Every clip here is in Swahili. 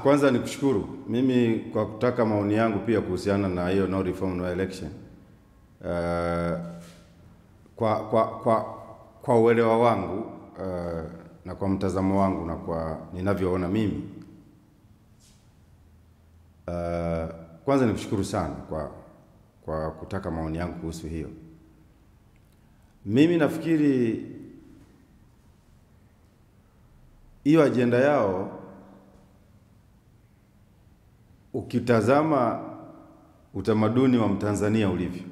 Kwanza nikushukuru mimi kwa kutaka maoni yangu pia kuhusiana na hiyo no reform no election. Kwa uelewa wangu na kwa mtazamo wangu na kwa ninavyoona mimi, kwanza nikushukuru sana kwa kutaka maoni yangu kuhusu hiyo. Mimi nafikiri hiyo ajenda yao, ukitazama utamaduni wa Mtanzania ulivyo,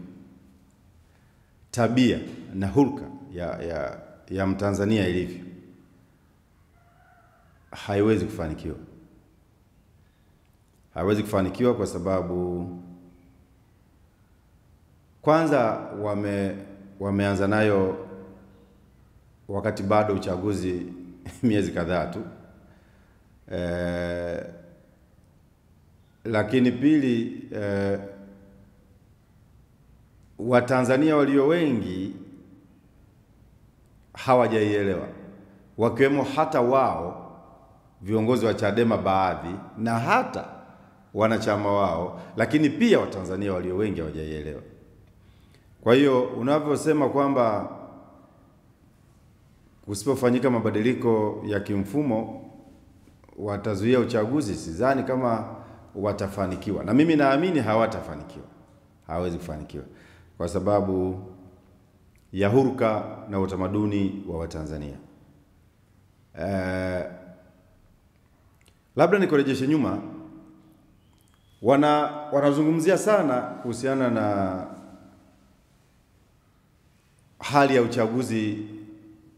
tabia na hulka ya Mtanzania ilivyo, haiwezi kufanikiwa. Haiwezi kufanikiwa kwa sababu kwanza wameanza nayo wakati bado uchaguzi miezi kadhaa tu. Lakini pili, Watanzania walio wengi hawajaielewa, wakiwemo hata wao viongozi wa Chadema baadhi na hata wanachama wao, lakini pia Watanzania walio wengi hawajaielewa. Kwa hiyo unavyosema kwamba kusipofanyika mabadiliko ya kimfumo watazuia uchaguzi, sidhani kama watafanikiwa. Na mimi naamini hawatafanikiwa. Hawezi kufanikiwa kwa sababu ya huruka na utamaduni wa Watanzania. Labda nikurejeshe nyuma, wanazungumzia sana kuhusiana na hali ya uchaguzi,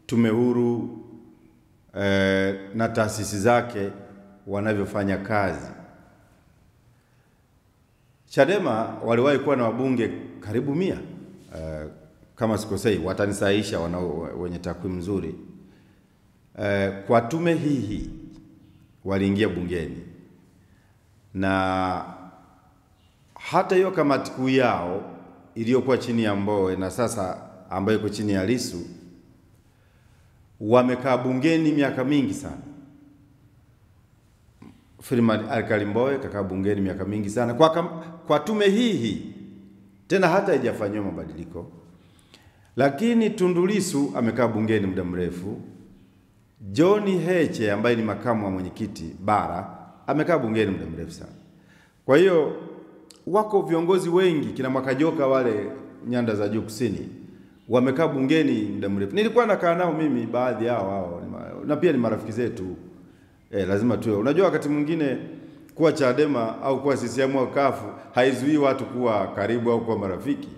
tume huru na taasisi zake wanavyofanya kazi. Chadema waliwahi kuwa na wabunge karibu 100, kama sikosei, watanisaisha wenye takwimu nzuri. Kwa tume hii waliingia bungeni, na hata hiyo kamati kuu yao iliyokuwa chini ya Mbowe na sasa ambayo iko chini ya Lissu, wamekaa bungeni miaka mingi sana. Freeman Aikaeli Mbowe kakaa bungeni miaka mingi sana kwa tume hii, tena hata haijafanywa mabadiliko. Lakini Tundu Lissu amekaa bungeni muda mrefu. John Heche ambaye ni makamu wa mwenyekiti bara amekaa bungeni muda mrefu sana. Kwa hiyo wako viongozi wengi, kina Mwakajoka wale nyanda za juu kusini, wamekaa bungeni muda mrefu. Nilikuwa nakaa nao mimi, baadhi yao na pia ni marafiki zetu. Lazima tuwe. Unajua wakati mwingine kuwa Chadema au kuwa CCM au CUF haizuii watu kuwa karibu au kuwa marafiki.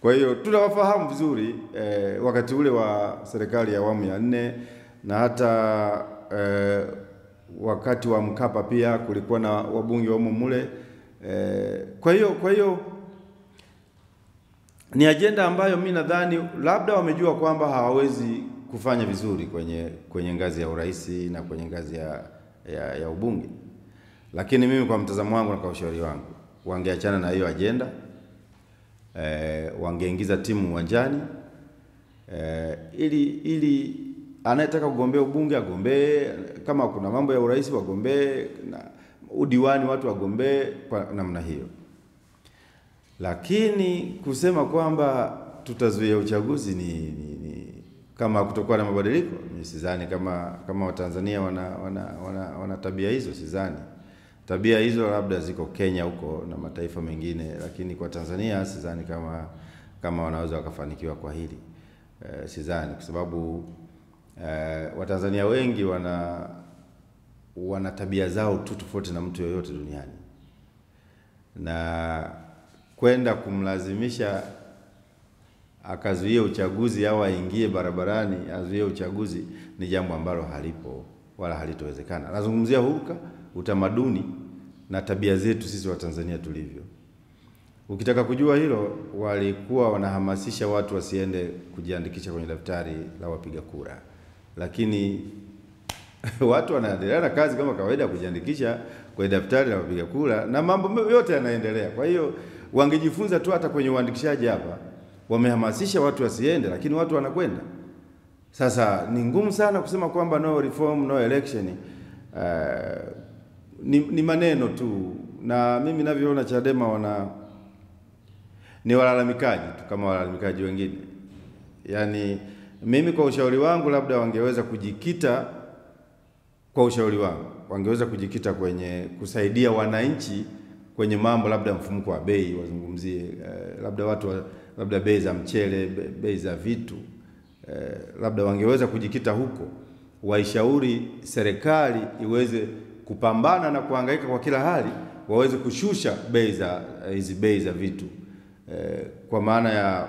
Kwa hiyo tunawafahamu vizuri wakati ule wa serikali ya awamu ya 4 na hata wakati wa Mkapa pia kulikuwa na wabunge wa mule. Kwa hiyo ni ajenda ambayo mimi nadhani labda wamejua kwamba hawawezi kufanya vizuri kwenye ngazi ya urais na kwenye ngazi ya ubunge. Lakini mimi kwa mtazamo wangu na kwa ushauri wangu, wangeachana na hiyo ajenda, wangeingiza timu uwanjani, ili anayetaka kugombea ubunge agombee, kama kuna mambo ya urais wagombee, na udiwani watu wagombee kwa namna hiyo. Lakini kusema kwamba tutazuia uchaguzi ni kama kutokuwa na mabadiliko, mimi sidhani kama Watanzania wana tabia hizo. Sidhani. Tabia hizo labda ziko Kenya huko na mataifa mengine, lakini kwa Tanzania sidhani kama wanaweza wakafanikiwa kwa hili. Sidhani, kwa sababu Watanzania wengi wana tabia zao tu tofauti na mtu yoyote duniani, na kwenda kumlazimisha akazuia uchaguzi au aingie barabarani azuie uchaguzi ni jambo ambalo halipo wala halitowezekana. Nazungumzia huruka, utamaduni na tabia zetu sisi wa Tanzania tulivyo. Ukitaka kujua hilo, walikuwa wanahamasisha watu wasiende kujiandikisha kwenye daftari la wapiga kura, lakini watu wanaendelea na kazi kama kawaida kujiandikisha kwenye daftari la wapiga kura na mambo yote yanaendelea. Kwa hiyo wangejifunza tu hata kwenye uandikishaji hapa. Wamehamasisha watu wasiende, lakini watu wanakwenda. Sasa ni ngumu sana kusema kwamba no reform no election ni maneno tu, na mimi ninavyoona Chadema ni walalamikaji tu kama walalamikaji wengine. Yaani mimi kwa ushauri wangu, labda wangeweza kujikita, kwa ushauri wangu wangeweza kujikita kwenye kusaidia wananchi kwenye mambo labda mfumuko wa bei, wazungumzie labda watu labda bei za mchele, bei za vitu, labda wangeweza kujikita huko, waishauri serikali iweze kupambana na kuhangaika kwa kila hali, waweze kushusha bei za vitu, kwa maana ya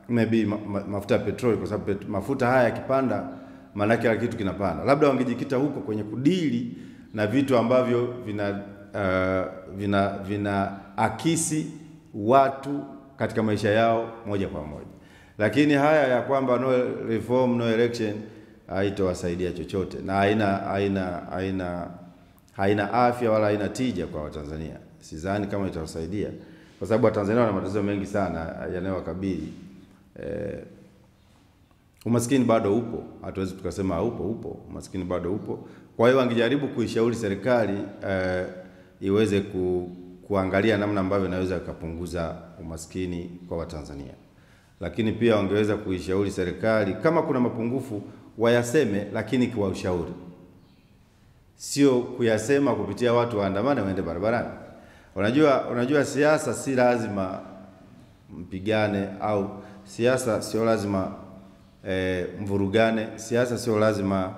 maybe mafuta ya petroli, kwa sababu mafuta haya yakipanda maana kila kitu kinapanda. Labda wangejikita huko kwenye kudili na vitu ambavyo vina akisi watu katika maisha yao moja kwa moja. Lakini haya ya kwamba no reform no election haitowasaidia chochote, na haina afya wala haina tija kwa Watanzania. Sidhani kama itawasaidia, kwa sababu Watanzania wana matatizo mengi sana yanayowakabili. Umaskini bado upo, hatuwezi tukasema haupo, umaskini bado upo. Kwa hiyo wangejaribu kuishauri serikali iweze kuangalia namna ambavyo inaweza kupunguza umaskini kwa Watanzania. Lakini pia wangeweza kuishauri serikali kama kuna mapungufu wayaseme, lakini kwa ushauri, sio kuyasema kupitia watu waandamane waende barabarani. Unajua siasa si lazima mpigane, au siasa sio lazima mvurugane. Siasa sio lazima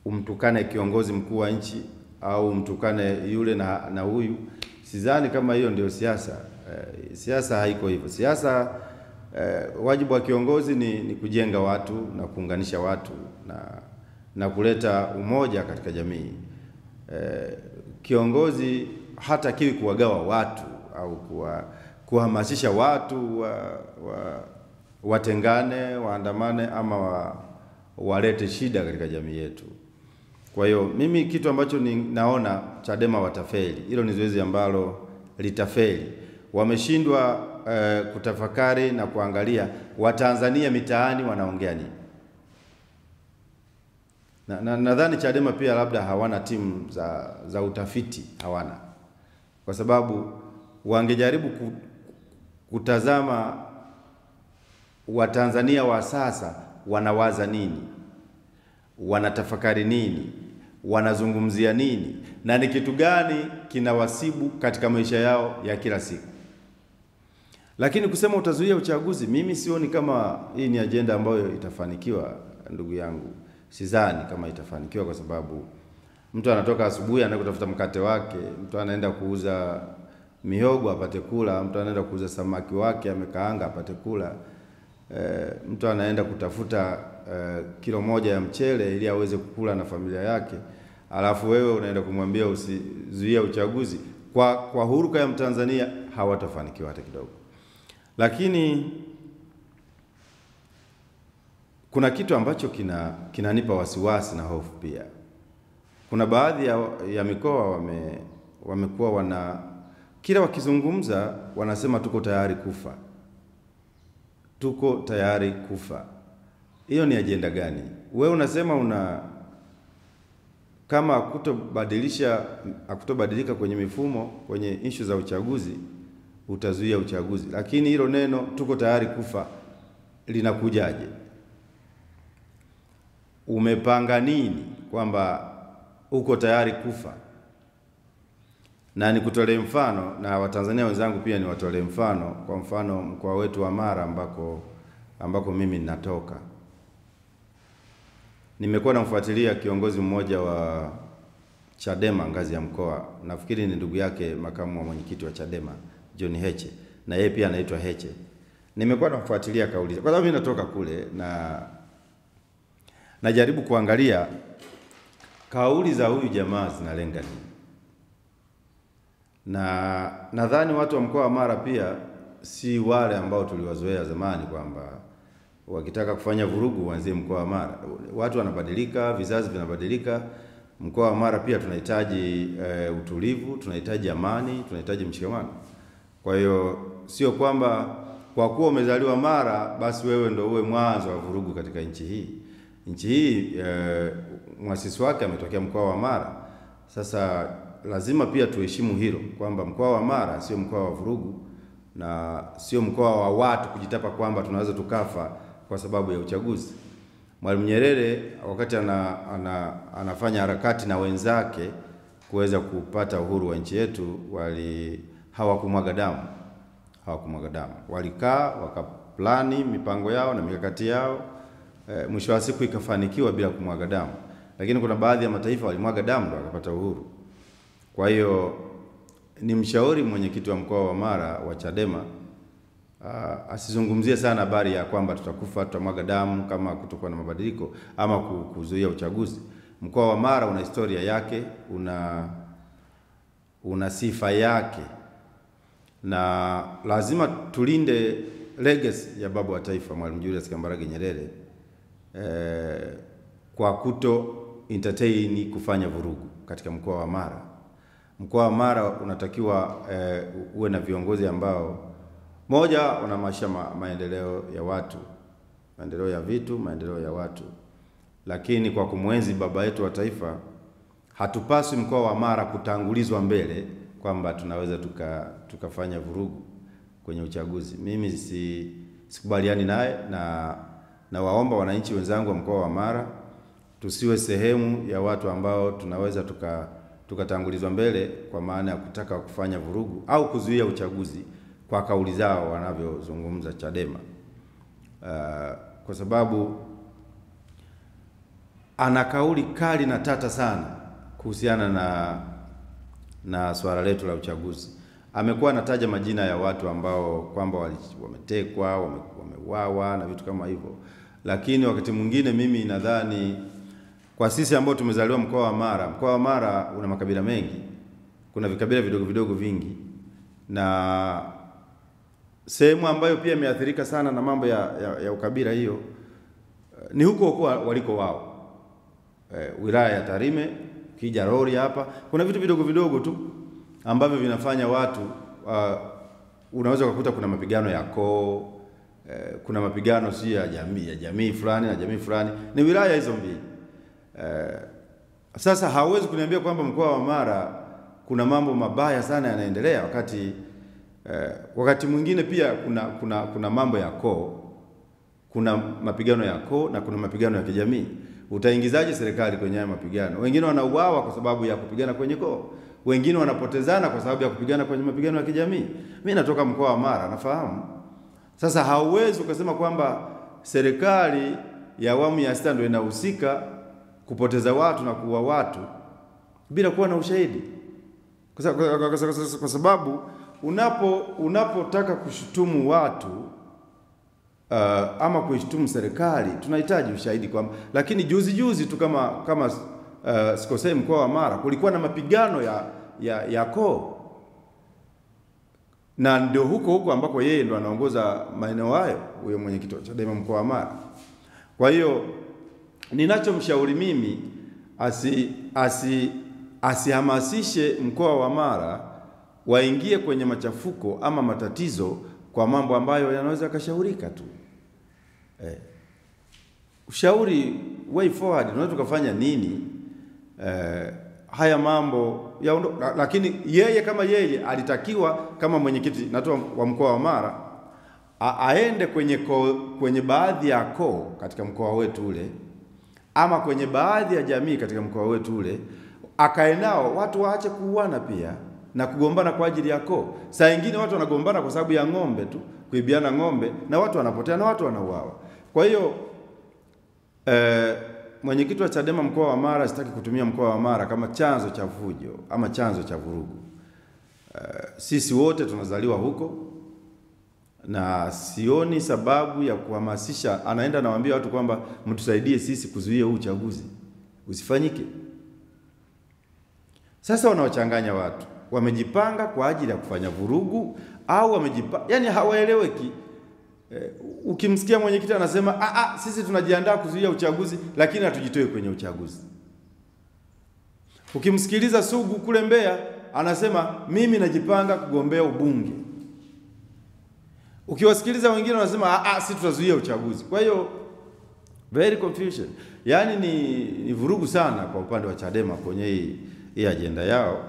umtukane kiongozi mkuu wa nchi au umtukane yule na huyu. Sidhani kama hiyo ndio siasa. Siasa haiko hivyo. Siasa wajibu wa kiongozi ni kujenga watu na kuunganisha watu na kuleta umoja katika jamii. Kiongozi hata kiwi kuwagawa watu au kuhamasisha watu watengane, waandamane, ama walete shida katika jamii yetu. Kwa hiyo mimi kitu ambacho naona Chadema watafeli, hilo ni zoezi ambalo litafeli. Wameshindwa kutafakari na kuangalia Watanzania mitaani wanaongea nini. Nadhani Chadema pia labda hawana timu za utafiti, hawana. Kwa sababu wangejaribu kutazama Watanzania wa sasa wanawaza nini, wanatafakari nini, wanazungumzia nini, na ni kitu gani kinawasibu katika maisha yao ya kila siku. Lakini kusema utazuia uchaguzi, mimi sioni kama hii ni ajenda ambayo itafanikiwa, ndugu yangu. Sidhani kama itafanikiwa, kwa sababu mtu anatoka asubuhi anaenda kutafuta mkate wake, mtu anaenda kuuza mihogo apate kula, mtu anaenda kuuza samaki wake amekaanga apate kula, mtu anaenda kutafuta kilo moja ya mchele ili aweze kukula na familia yake. Alafu wewe unaenda kumwambia usizuia uchaguzi. Kwa huruka ya Mtanzania hawatafanikiwa hata kidogo. Lakini kuna kitu ambacho kinanipa wasiwasi na hofu pia. Kuna baadhi ya mikoa wamekuwa kila wakizungumza wanasema tuko tayari kufa. Tuko tayari kufa. Hiyo ni ajenda gani? Wewe unasema kama hakutobadilika kwenye mifumo, kwenye issue za uchaguzi, utazuia uchaguzi. Lakini hilo neno tuko tayari kufa linakujaje? Umepanga nini kwamba uko tayari kufa? Na nikutolee mfano, na Watanzania wenzangu pia niwatolee mfano. Kwa mfano mkoa wetu wa Mara ambako mimi ninatoka. Nimekuwa namfuatilia kiongozi mmoja wa Chadema ngazi ya mkoa. Nafikiri ni ndugu yake makamu wa mwenyekiti wa Chadema, John Heche, na yeye pia anaitwa Heche. Nimekuwa namfuatilia kauli, kwa sababu mimi natoka kule, na najaribu kuangalia kauli za huyu jamaa zinalenga nini. Na nadhani watu wa mkoa wa Mara pia si wale ambao tuliwazoea zamani kwamba wakitaka kufanya vurugu waanzie mkoa wa Mara. Watu wanabadilika, vizazi vinabadilika. Mkoa wa Mara pia tunahitaji utulivu, tunahitaji amani, tunahitaji mshikamano. Kwa hiyo sio kwamba kwa kuwa umezaliwa Mara basi wewe ndio uwe mwanzo wa vurugu katika nchi hii. Nchi hii muasisi wake ametokea mkoa wa Mara. Sasa lazima pia tuheshimu hilo kwamba mkoa wa Mara sio mkoa wa vurugu na sio mkoa wa watu kujitapa kwamba tunaweza tukafa kwa sababu ya uchaguzi. Mwalimu Nyerere wakati anafanya harakati na wenzake kuweza kupata uhuru wa nchi yetu, hawakumwaga damu. Walikaa wakaplani mipango yao na mikakati yao, mwisho wa siku ikafanikiwa bila kumwaga damu. Lakini kuna baadhi ya mataifa walimwaga damu ndio wakapata uhuru. Kwa hiyo ni mshauri mwenyekiti wa mkoa wa Mara wa Chadema asizungumzie sana habari ya kwamba tutakufa, tutamwaga damu kama kutokuwa na mabadiliko ama kuzuia uchaguzi. Mkoa wa Mara una historia yake, una sifa yake, na lazima tulinde legacy ya baba wa taifa Mwalimu Julius Kambarage Nyerere kwa kuto entertain kufanya vurugu katika mkoa wa Mara. Mkoa wa Mara unatakiwa uwe na viongozi ambao moja wanamaanisha maendeleo ya watu, maendeleo ya vitu, maendeleo ya watu. Lakini kwa kumwenzi baba yetu wa taifa, hatupaswi mkoa wa Mara kutangulizwa mbele kwamba tunaweza tukafanya vurugu kwenye uchaguzi. Mimi sikubaliani naye, na waomba wananchi wenzangu wa mkoa wa Mara tusiwe sehemu ya watu ambao tunaweza tukatangulizwa mbele kwa maana ya kutaka kufanya vurugu au kuzuia uchaguzi kwa kauli zao wanavyozungumza Chadema. Kwa sababu ana kauli kali na tata sana kuhusiana na swala letu la uchaguzi. Amekuwa anataja majina ya watu ambao kwamba wametekwa, wameuawa na vitu kama hivyo. Lakini wakati mwingine mimi nadhani kwa sisi ambao tumezaliwa mkoa wa Mara una makabila mengi. Kuna vikabila vidogo vidogo vingi, na sehemu ambayo pia imeathirika sana na mambo ya ukabila hiyo ni huko waliko wao. Wilaya ya Tarime, kija Rori hapa, kuna vitu vidogo vidogo tu ambavyo vinafanya watu unaweza kukuta kuna mapigano ya koo, kuna mapigano si ya jamii fulani na jamii fulani, ni wilaya hizo mbili. Sasa hauwezi kuniambia kwamba mkoa wa Mara kuna mambo mabaya sana yanaendelea wakati mwingine pia kuna mambo ya koo, kuna mapigano ya koo na kuna mapigano ya kijamii. Utaingizaje serikali kwenye haya mapigano? Wengine wanauawa kwa sababu ya kupigana kwenye koo, wengine wanapotezana kwa sababu ya kupigana kwenye mapigano ya kijamii. Mimi natoka mkoa wa Mara, nafahamu. Sasa hauwezi ukasema kwamba serikali ya awamu ya sita ndio inahusika kupoteza watu na kuua watu bila kuwa na ushahidi. Kwa sababu unapotaka kushutumu watu ama kuishutumu serikali, tunahitaji ushahidi kwamba. Lakini juzi tu kama sikosei, mkoa wa Mara kulikuwa na mapigano ya koo, na ndio huko ambako yeye ndo anaongoza maeneo hayo, huyo mwenyekiti wa Chadema mkoa wa Mara. Kwa hiyo ninachomshauri mimi asihamasishe mkoa wa Mara waingie kwenye machafuko ama matatizo kwa mambo ambayo yanaweza kashaurika tu. Ushauri way forward, unaweza tukafanya nini? Haya mambo lakini yeye kama yeye alitakiwa kama mwenyekiti wa mkoa wa Mara aende kwenye baadhi ya koo katika mkoa wetu ule, ama kwenye baadhi ya jamii katika mkoa wetu ule, akae nao. Watu waache kuuana pia na kugombana kwa ajili ya koo. Saa nyingine watu wanagombana kwa sababu ya ng'ombe tu, kuibiana ng'ombe, na watu wanapotea na watu wanauawa. Kwa hiyo mwenyekiti wa Chadema mkoa wa Mara sitaki kutumia mkoa wa Mara kama chanzo cha fujo ama chanzo cha vurugu. Sisi wote tunazaliwa huko, na sioni sababu ya kuhamasisha. Anaenda nawaambia watu kwamba mtusaidie sisi kuzuia huu uchaguzi usifanyike. Sasa wanaochanganya watu, wamejipanga kwa ajili ya kufanya vurugu au yani hawaeleweki. Ukimsikia mwenyekiti anasema sisi tunajiandaa kuzuia uchaguzi lakini hatujitoe kwenye uchaguzi. Ukimsikiliza Sugu kule Mbeya anasema mimi najipanga kugombea ubunge. Ukiwasikiliza wengine wanasema sisi tutazuia uchaguzi. Kwa hiyo very confusion. Yaani ni vurugu sana kwa upande wa Chadema kwenye hii agenda yao.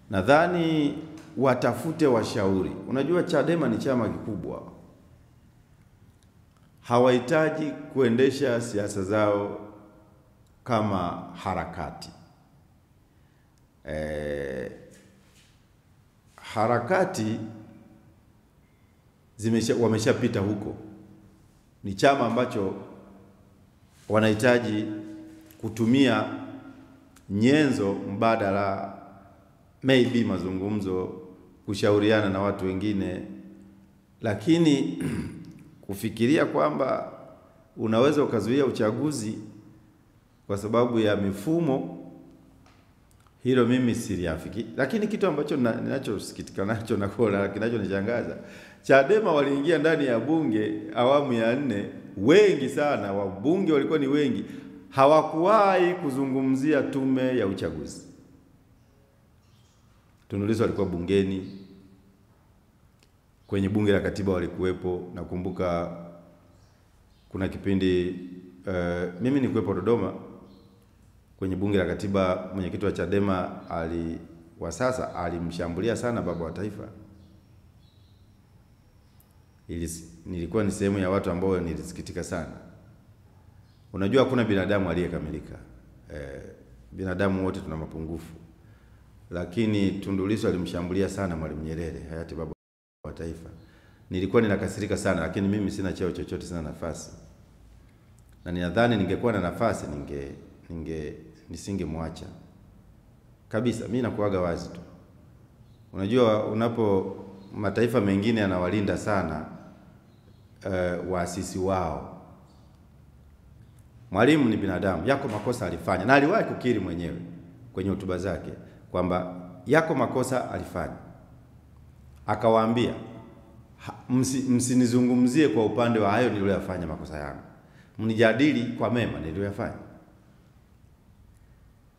Nadhani watafute washauri. Unajua Chadema ni chama kikubwa, hawahitaji kuendesha siasa zao kama harakati. Harakati wameshapita huko. Ni chama ambacho wanahitaji kutumia nyenzo mbadala, maybe mazungumzo, kushauriana na watu wengine, lakini kufikiria kwamba unaweza ukazuia uchaguzi kwa sababu ya mifumo, hilo mimi siliafiki. Lakini kitu ambacho ninachosikitika nacho na kuona kinachonishangaza, Chadema waliingia ndani ya bunge awamu ya 4, wengi sana, wabunge walikuwa ni wengi, hawakuwahi kuzungumzia tume ya uchaguzi. Tundu Lissu alikuwa bungeni, kwenye bunge la katiba walikuwepo. Nakumbuka kuna kipindi mimi nilikuwepo Dodoma kwenye bunge la katiba, mwenyekiti wa Chadema wa sasa alimshambulia sana baba wa taifa. Nilikuwa ni sehemu ya watu ambao nilisikitika sana. Unajua hakuna binadamu aliyekamilika. Binadamu wote tuna mapungufu. Lakini Tundu Lissu alimshambulia sana Mwalimu Nyerere, hayati baba wa taifa. Nilikuwa ninakasirika sana, lakini mimi sina cheo chochote, sina nafasi. Na ninadhani ningekuwa na nafasi nisingemwacha kabisa. Mimi nakuaga wazi tu. Unajua mataifa mengine yanawalinda sana waasisi wao. Mwalimu ni binadamu, yako makosa alifanya, na aliwahi kukiri mwenyewe kwenye hotuba zake kwamba yako makosa alifanya. Akawaambia msinizungumzie kwa upande wa hayo niliyoyafanya makosa yangu, mnijadili kwa mema niliyoyafanya.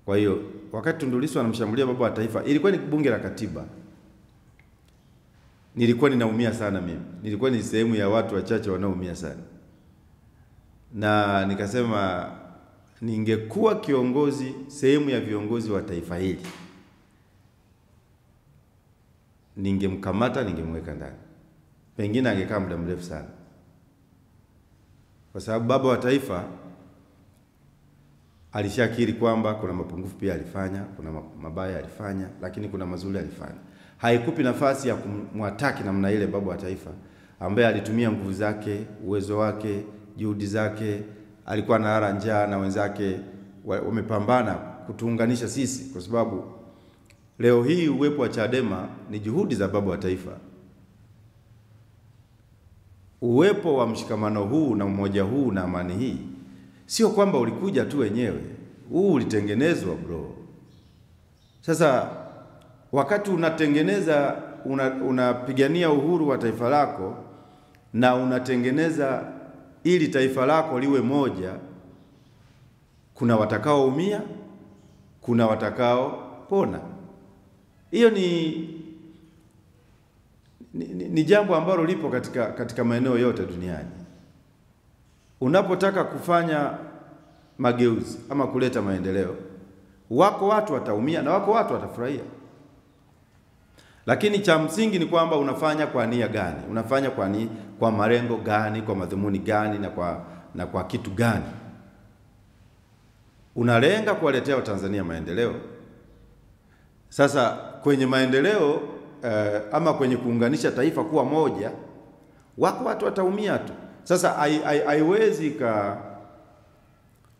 Kwa hiyo wakati Tundu Lissu anamshambulia baba wa taifa, ilikuwa ni bunge la katiba, nilikuwa ninaumia sana mimi. Nilikuwa ni sehemu ya watu wachache wanaoumia sana. Na nikasema ningekuwa kiongozi, sehemu ya viongozi wa taifa hili, ningemkamata, ningemweka ndani. Pengine angekaa muda mrefu sana. Kwa sababu baba wa taifa alishakiri kwamba kuna mapungufu pia alifanya, kuna mabaya alifanya, lakini kuna mazuri alifanya. Haikupi nafasi ya kumwataki namna ile baba wa taifa ambaye alitumia nguvu zake, uwezo wake, juhudi zake. Alikuwa na hara njaa na wenzake wamepambana kutuunganisha sisi, kwa sababu leo hii uwepo wa Chadema ni juhudi za baba wa taifa. Uwepo wa mshikamano huu na umoja huu na amani hii sio kwamba ulikuja tu wenyewe, huu ulitengenezwa bro. Sasa wakati unatengeneza, unapigania uhuru wa taifa lako na unatengeneza ili taifa lako liwe moja, kuna watakaoumia, kuna watakao pona. Hiyo ni jambo ambalo lipo katika maeneo yote duniani. Unapotaka kufanya mageuzi ama kuleta maendeleo, wako watu wataumia na wako watu watafurahia. Lakini cha msingi ni kwamba unafanya kwa nia gani? Unafanya kwa malengo gani, kwa madhumuni gani, na kwa kitu gani? Unalenga kuwaletea Watanzania maendeleo. Sasa kwenye maendeleo ama kwenye kuunganisha taifa kuwa moja, wako watu wataumia tu. Sasa haiwezi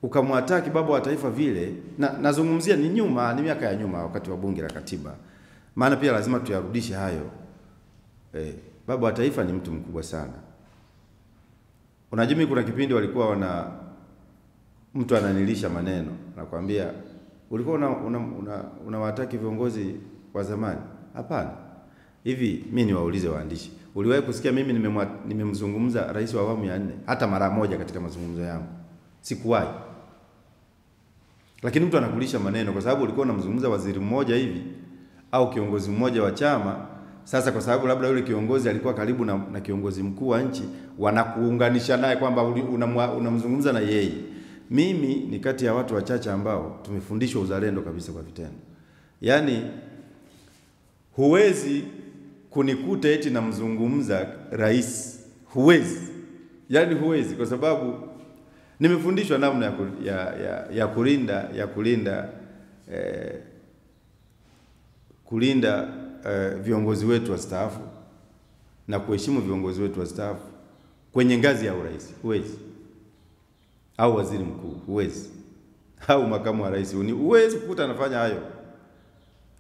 ukamwataki baba wa taifa vile. Nazungumzia ni miaka ya nyuma, wakati wa bunge la katiba. Maana pia lazima tuyarudishe hayo. Baba wa taifa ni mtu mkubwa sana. Unajua kuna kipindi walikuwa mtu ananilisha maneno, nakwambia ulikuwa unawataki viongozi wa zamani. Hapana. Hivi mimi niwaulize waandishi, uliwahi kusikia mimi nimemzungumza rais wa awamu ya 4 hata mara moja katika mazungumzo yangu? Sikuwahi. Lakini mtu anakulisha maneno kwa sababu ulikuwa unamzungumza waziri mmoja hivi au kiongozi mmoja wa chama. Sasa kwa sababu labda yule kiongozi alikuwa karibu na kiongozi mkuu wa nchi, wanakuunganisha naye kwamba unamzungumza na yeye. Mimi ni kati ya watu wachache ambao tumefundishwa uzalendo kabisa kwa vitendo. Yaani huwezi kunikuta eti namzungumza rais. Huwezi. Yaani huwezi, kwa sababu nimefundishwa namna kulinda viongozi wetu wastaafu na kuheshimu viongozi wetu wastaafu kwenye ngazi ya urais. Huwezi. Au waziri mkuu, huwezi. Au makamu wa rais, huwezi kukuta anafanya hayo.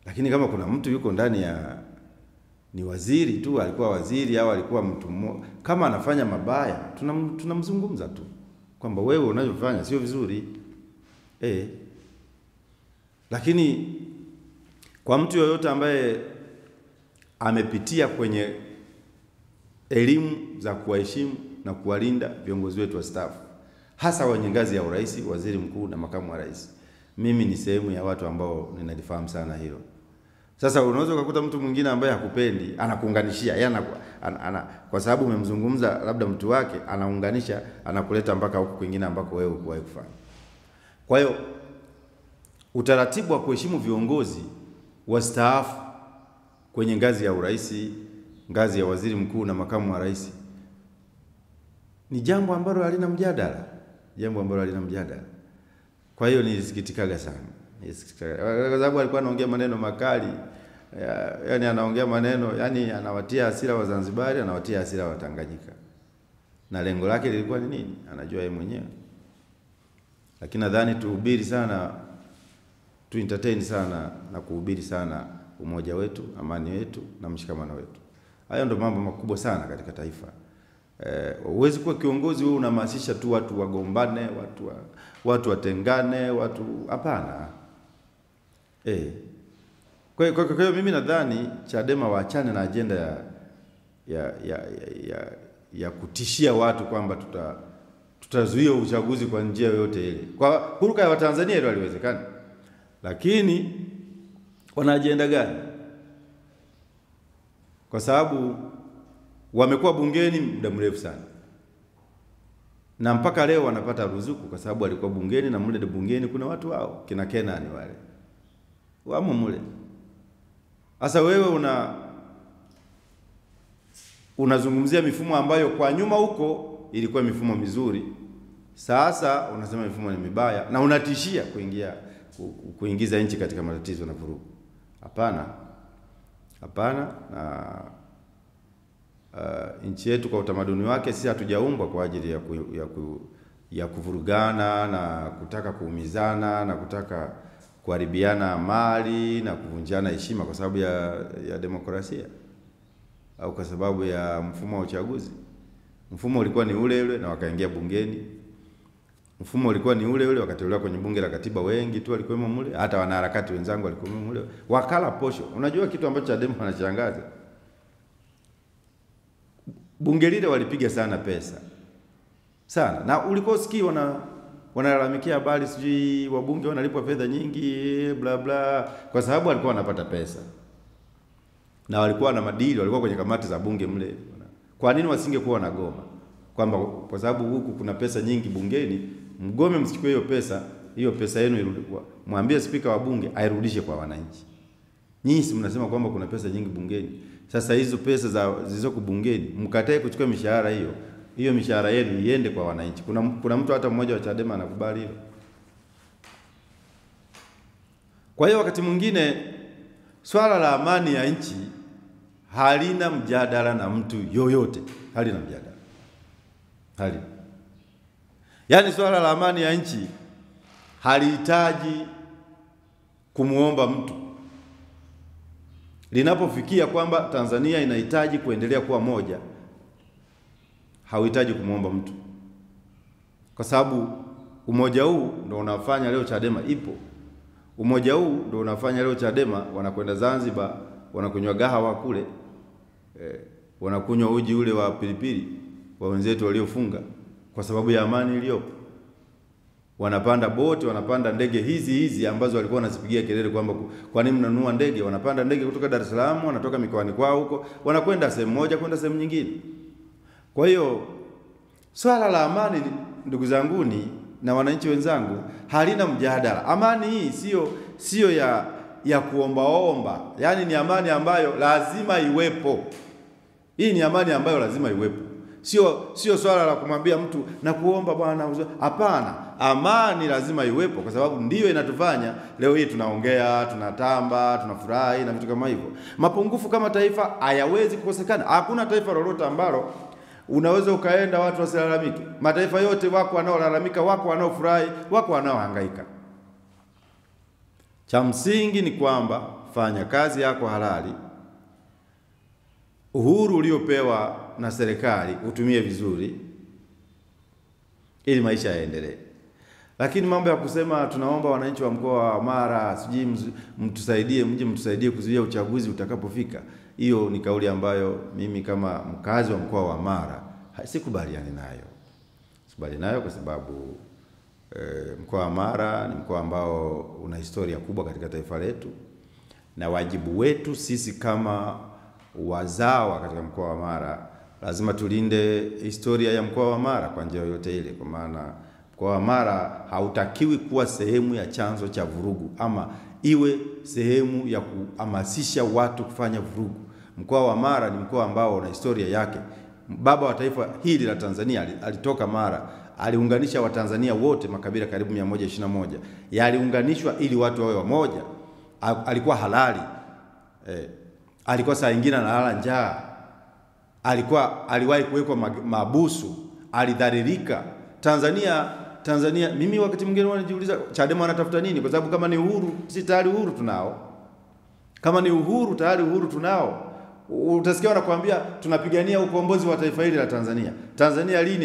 Lakini kama kuna mtu yuko ndani ya ni waziri tu, alikuwa waziri au alikuwa mtu kama anafanya mabaya, tunamzungumza tu kwamba wewe unavyofanya sio vizuri. Lakini kwa mtu yoyote ambaye amepitia kwenye elimu za kuwaheshimu na kuwalinda viongozi wetu wastaafu, hasa wenye ngazi ya urais, waziri mkuu na makamu wa rais, mimi ni sehemu ya watu ambao ninalifahamu sana hilo. Sasa unaweza kukuta mtu mwingine ambaye hakupendi anakuunganishia, yeye kwa sababu umemzungumza labda mtu wake, anaunganisha, anakuleta mpaka huko kwingine ambako wewe hukuwahi kufanya. Kwa hiyo utaratibu wa kuheshimu viongozi wastaafu kwenye ngazi ya urais, ngazi ya waziri mkuu na makamu wa rais ni jambo ambalo halina mjadala. Kwa hiyo nilisikitikaga sana. Kwa sababu alikuwa anaongea maneno makali. Yaani anaongea maneno, yani anawatia hasira Wazanzibari, anawatia hasira Watanganyika. Na lengo lake lilikuwa ni nini? Anajua yeye mwenyewe. Lakini nadhani tuhubiri sana, entertain sana na kuhubiri sana umoja wetu, amani wetu na mshikamano wetu. Hayo ndio mambo makubwa sana katika taifa. Huwezi kuwa kiongozi wewe unahamasisha tu watu wagombane, watu watengane, hapana. Kwa hiyo mimi nadhani Chadema waachane na agenda ya kutishia watu kwamba tutazuia uchaguzi kwa njia yoyote ile. Kwa huruka ya Watanzania hilo haliwezekani. Lakini wana agenda gani? Kwa sababu wamekuwa bungeni muda mrefu sana. Na mpaka leo wanapata ruzuku kwa sababu walikuwa bungeni, na mule bungeni kuna watu wao, kina Kenani wale. Wamo mule. Sasa wewe unazungumzia mifumo ambayo kwa nyuma huko ilikuwa mifumo mizuri. Sasa unasema mifumo ni mibaya na unatishia kuingiza nchi katika matatizo na vurugu. Hapana. Na nchi yetu kwa utamaduni wake sisi hatujaumbwa kwa ajili ya kuvurugana na kutaka kuumizana na kutaka kuharibiana mali na kuvunjana heshima kwa sababu ya demokrasia au kwa sababu ya mfumo wa uchaguzi. Mfumo ulikuwa ni ule na wakaingia bungeni. Mfumo ulikuwa ni ule wakateuliwa kwenye bunge la katiba, wengi tu walikuwemo mule, hata wanaharakati wenzangu walikuwemo mule. Wakala posho. Unajua kitu ambacho Chadema wanachangaza? Bunge lile walipiga sana pesa. Sana. Na ulikuwa usikii wanalalamikia habari sijui wabunge wanalipwa fedha nyingi bla bla kwa sababu walikuwa wanapata pesa. Na walikuwa na madili, walikuwa kwenye kamati za bunge mle. Kwa nini wasingekuwa wanagoma? Kwamba kwa sababu huku kuna pesa nyingi bungeni, mgome msichukue hiyo pesa yenu irudi kwa. Mwambie spika wa bunge airudishe kwa wananchi. Nyinyi si mnasema kwamba kuna pesa nyingi bungeni. Sasa hizo pesa zilizoko bungeni mkatae kuchukua mishahara hiyo mishahara yenu iende kwa wananchi. Kuna mtu hata mmoja wa Chadema anakubali hilo? Kwa hiyo wakati mwingine swala la amani ya nchi halina mjadala na mtu yoyote, halina mjadala. Yaani swala la amani ya nchi halihitaji kumuomba mtu. Linapofikia kwamba Tanzania inahitaji kuendelea kuwa moja, hauhitaji kumuomba mtu. Kwa sababu umoja huu ndio unafanya leo Chadema ipo. Umoja huu ndio unafanya leo Chadema wanakwenda Zanzibar, wanakunywa gahawa kule, wanakunywa uji ule wa pilipili wa wenzetu waliofunga kwa sababu ya amani iliyopo. Wanapanda boti, wanapanda ndege hizi ambazo walikuwa wanazipigia kelele kwamba kwa nini mnanunua ndege? Wanapanda ndege kutoka Dar es Salaam, wanatoka mikoani kwao huko, wanakwenda sehemu moja kwenda sehemu nyingine. Kwa hiyo swala la amani, ndugu zanguni na wananchi wenzangu, halina mjadala. Amani hii sio ya kuombaomba. Yaani ni amani ambayo lazima iwepo. Hii ni amani ambayo lazima iwepo. Sio swala la kumwambia mtu na kuomba bwana. Hapana, amani lazima iwepo kwa sababu ndiyo inatufanya leo hii tunaongea, tunatamba, tunafurahi na vitu kama hivyo. Mapungufu kama taifa hayawezi kukosekana. Hakuna taifa lolote ambalo unaweza ukaenda watu wasilalamike. Mataifa yote wako wanaolalamika, wako wanaofurahi, wako wanaohangaika. Cha msingi ni kwamba fanya kazi yako halali. Uhuru uliopewa na serikali utumie vizuri ili maisha yaendelee. Lakini mambo ya kusema tunaomba wananchi wa mkoa wa Mara sijui mtusaidie kuzuia uchaguzi utakapofika, hiyo ni kauli ambayo mimi kama mkazi wa mkoa wa Mara sikubaliani nayo. Sikubaliani nayo kwa sababu mkoa wa Mara ni mkoa ambao una historia kubwa katika taifa letu, na wajibu wetu sisi kama wazawa katika mkoa wa Mara lazima tulinde historia ya mkoa wa Mara kwa njia yoyote ile, kwa maana mkoa wa Mara hautakiwi kuwa sehemu ya chanzo cha vurugu ama iwe sehemu ya kuhamasisha watu kufanya vurugu. Mkoa wa Mara ni mkoa ambao una historia yake. Baba wa taifa hili la Tanzania alitoka Mara, aliunganisha Watanzania wote, makabila karibu 121 yaliunganishwa ili watu wawe wamoja. Alikuwa halali, alikuwa saa nyingine analala njaa, aliwahi kuwekwa mabusu, alidhalilika. Tanzania mimi wakati mwingine wanajiuliza Chadema wanatafuta nini, kwa sababu kama ni uhuru, si tayari uhuru tunao. Kama ni uhuru, tayari uhuru tunao. Utasikia wanakuambia tunapigania ukombozi wa taifa hili la Tanzania. Tanzania lini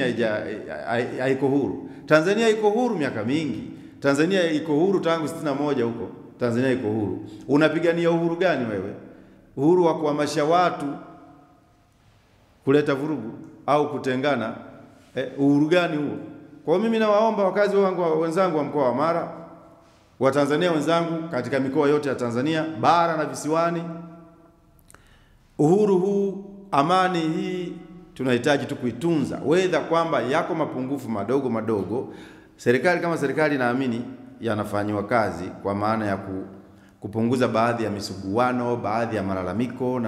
haiko huru? Tanzania iko huru miaka mingi. Tanzania iko huru tangu 61 huko. Tanzania iko huru. Unapigania uhuru gani wewe? Uhuru wa kuhamasisha watu kuleta vurugu au kutengana? Uhuru gani huo? Kwa mimi nawaomba wakazi wenzangu wa mkoa wa Mara, Watanzania wenzangu katika mikoa yote ya Tanzania, bara na visiwani, uhuru huu, amani hii tunahitaji tu kuitunza. Wedha kwamba yako mapungufu madogo, serikali kama serikali naamini yanafanywa kazi kwa maana ya kupunguza baadhi ya misuguano, baadhi ya malalamiko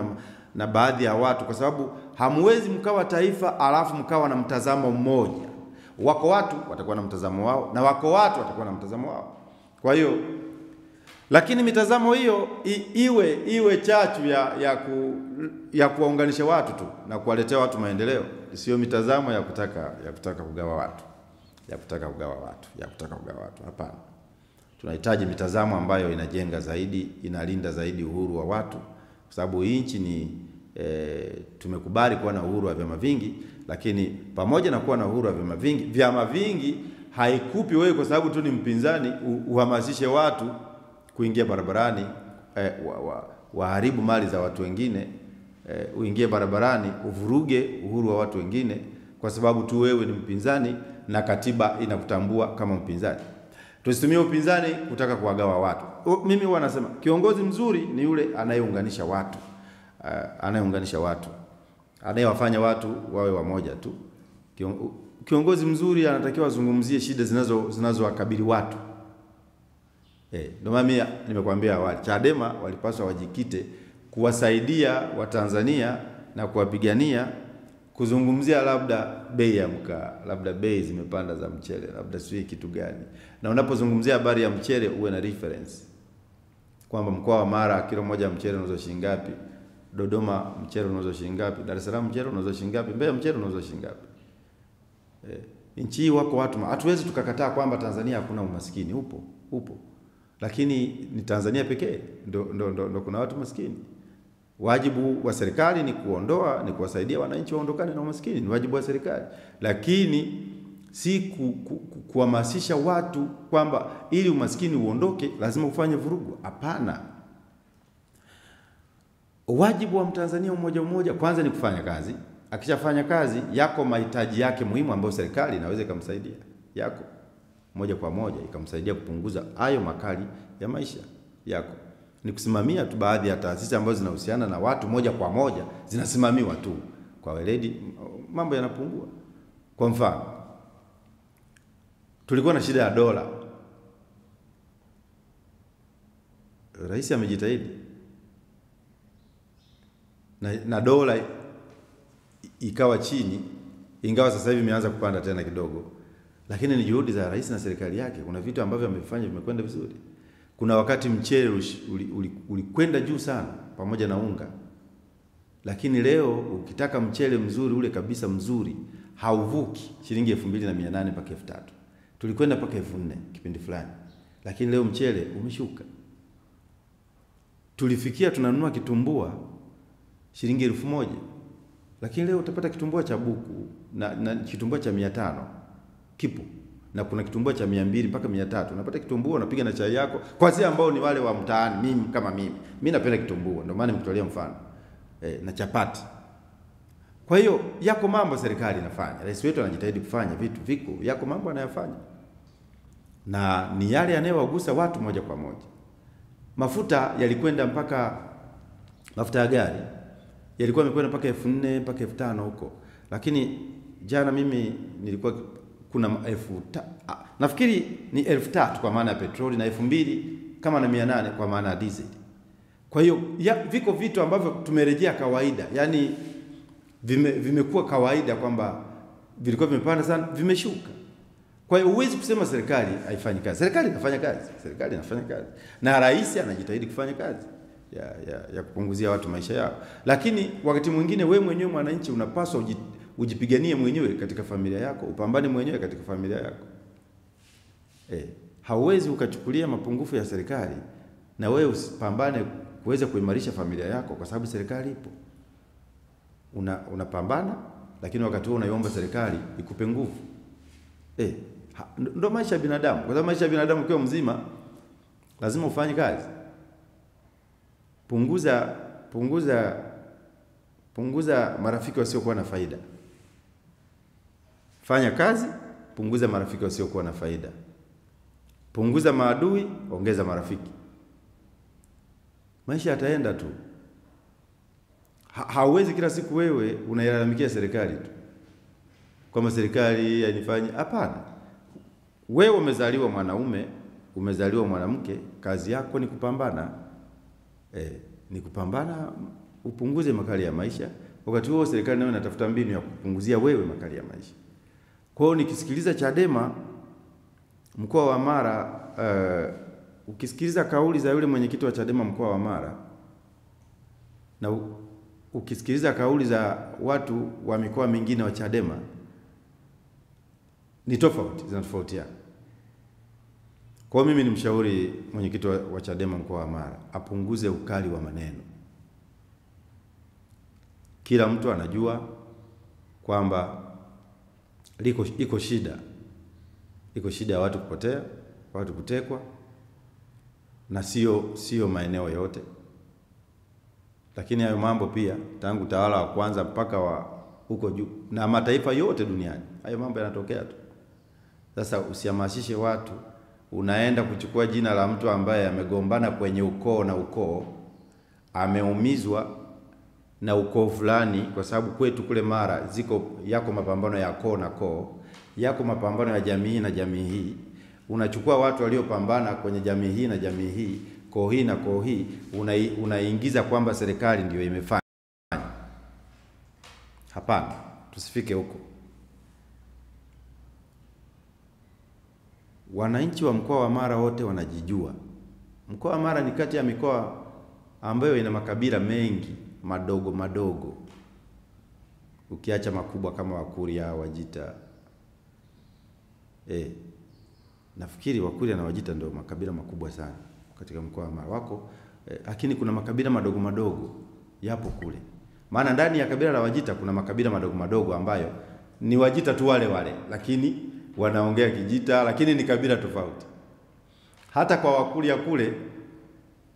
na baadhi ya watu, kwa sababu hamwezi mkawa taifa alafu mkawa na mtazamo mmoja. Wako watu watakuwa na mtazamo wao na wako watu watakuwa na mtazamo wao. Kwa hiyo lakini mitazamo hiyo iwe chachu ya kuwaunganisha watu tu na kuwaletea watu maendeleo, sio mitazamo ya kutaka kugawa watu, ya kutaka kugawa watu. Hapana. Tunahitaji mitazamo ambayo inajenga zaidi, inalinda zaidi uhuru wa watu, kwa sababu hii nchi ni tumekubali kuwa na uhuru wa vyama vingi, lakini pamoja na kuwa na uhuru wa vyama vingi haikupi wewe kwa sababu tu ni mpinzani uhamasishe watu kuingia barabarani, waharibu mali za watu wengine, uingie barabarani uvuruge uhuru wa watu wengine kwa sababu tu wewe ni mpinzani na katiba inakutambua kama mpinzani. Tusitumie upinzani kutaka kuwagawa watu. Mimi huwa nasema kiongozi mzuri ni yule anayeunganisha watu, anayewafanya watu wawe wamoja tu. Kiongozi mzuri anatakiwa azungumzie shida zinazowakabili watu. Ndio maana nimekuambia awali, Chadema walipaswa wajikite kuwasaidia Watanzania na kuwapigania, kuzungumzia labda bei ya mkaa, labda bei zimepanda za mchele, labda sio kitu gani. Na unapozungumzia habari ya mchele uwe na reference kwamba mkoa wa Mara kilo moja mchele unauzwa shilingi ngapi, Dodoma mchele unauzwa shilingi ngapi, Dar es Salaam mchele unauzwa shilingi ngapi, Mbeya mchele unauzwa shilingi ngapi. Nchi wako watu, hatuwezi tukakataa kwamba Tanzania hakuna umaskini, upo. Lakini ni Tanzania pekee ndo kuna watu maskini. Wajibu wa serikali ni kuwasaidia wananchi waondokane na umaskini, ni wajibu wa serikali. Lakini si kuhamasisha watu kwamba ili umaskini uondoke lazima ufanye vurugu. Hapana. Wajibu wa Mtanzania mmoja kwanza ni kufanya kazi. Akishafanya kazi, yako mahitaji yake muhimu ambayo serikali inaweza ikamsaidia yako moja kwa moja, ikamsaidia kupunguza hayo makali ya maisha yako. Ni kusimamia tu baadhi ya taasisi ambazo zinahusiana na watu moja kwa moja, zinasimamiwa tu kwa weledi, mambo yanapungua. Kwa mfano, tulikuwa na shida ya dola. rais amejitahidi na dola ikawa chini, ingawa sasa hivi imeanza kupanda tena kidogo, lakini ni juhudi za rais na serikali yake. Kuna vitu ambavyo amefanya vimekwenda vizuri. Kuna wakati mchele ulikwenda juu sana pamoja na unga, lakini leo ukitaka mchele mzuri ule kabisa mzuri hauvuki shilingi 2,800 mpaka 3,000. Tulikwenda mpaka 4,000 kipindi fulani, lakini leo mchele umeshuka. Tulifikia tunanunua kitumbua shilingi 1,000, lakini leo utapata kitumbua cha buku na kitumbua cha 500 kipo, na kuna kitumbua cha 200 mpaka 300. Unapata kitumbua unapiga na chai yako, kwa zile ambao ni wale wa mtaani. Mimi kama mimi napenda kitumbua, ndio maana nimekutolea mfano na chapati. Kwa hiyo yako mambo serikali inafanya, rais wetu anajitahidi kufanya vitu, yako mambo anayofanya, na ni yale yanayowagusa watu moja kwa moja. Mafuta yalikwenda mpaka, mafuta ya gari yalikuwa yamekwenda mpaka 4,000 mpaka 5,000 huko, lakini jana mimi nilikuwa kuna nafikiri ni 3,000 kwa maana ya petroli na 2,000 kama na 800 kwa maana ya diesel. Kwa hiyo viko vitu ambavyo tumerejea kawaida, yani vimekuwa kawaida kwamba vilikuwa vimepanda sana, vimeshuka. Kwa hiyo huwezi kusema serikali haifanyi kazi. Serikali inafanya kazi, na rais anajitahidi kufanya kazi ya kupunguzia watu maisha yao. Lakini wakati mwingine wewe mwenyewe mwananchi unapaswa ujipiganie mwenyewe katika familia yako, upambane mwenyewe katika familia yako. Hauwezi ukachukulia mapungufu ya serikali na wewe usipambane kuweza kuimarisha familia yako, kwa sababu serikali ipo. Unapambana, lakini wakati huo unaiomba serikali ikupe nguvu. Ndio maisha ya binadamu. Kwa sababu maisha ya binadamu ukiwa mzima lazima ufanye kazi. Punguza marafiki wasiokuwa na faida. Fanya kazi, punguza marafiki wasiokuwa na faida. Punguza maadui, ongeza marafiki. Maisha yataenda tu. Hauwezi kila siku wewe unailalamikia serikali tu, kama serikali hainifanyi. Hapana. Wewe umezaliwa mwanaume, umezaliwa mwanamke, kazi yako ni kupambana. Ni kupambana upunguze makali ya maisha. Wakati huo serikali nayo inatafuta mbinu ya kupunguzia wewe makali ya maisha. Kwa hiyo nikisikiliza Chadema mkoa wa Mara, ukisikiliza kauli za yule mwenyekiti wa Chadema mkoa wa Mara na ukisikiliza kauli za watu wa mikoa mingine wa Chadema, ni tofauti, zinatofautiana. Kwa mimi ni mshauri mwenyekiti wa Chadema mkoa wa Mara apunguze ukali wa maneno. Kila mtu anajua kwamba iko shida ya watu kupotea, watu kutekwa, na sio maeneo yote. Lakini hayo mambo pia tangu utawala wa kwanza mpaka wa huko juu na mataifa yote duniani, hayo mambo yanatokea tu. Sasa usihamasishe watu, unaenda kuchukua jina la mtu ambaye amegombana kwenye ukoo na ukoo, ameumizwa na ukoo fulani, kwa sababu kwetu kule Mara yako mapambano ya koo na koo, yako mapambano ya jamii na jamii hii. Unachukua watu waliopambana kwenye jamii hii na jamii hii, koo hii na koo hii, unaingiza kwamba serikali ndio imefanya. Hapana, tusifike huko. Wananchi wa mkoa wa Mara wote wanajijua. Mkoa wa Mara ni kati ya mikoa ambayo ina makabila mengi madogo, ukiacha makubwa kama Wakuria, Wajita. Nafikiri Wakuria na Wajita ndio makabila makubwa sana katika mkoa wa Mara wako, lakini kuna makabila madogo yapo kule. Maana ndani ya kabila la Wajita kuna makabila madogo ambayo ni Wajita tu wale, lakini wanaongea Kijita, lakini ni kabila tofauti. Hata kwa Wakuria kule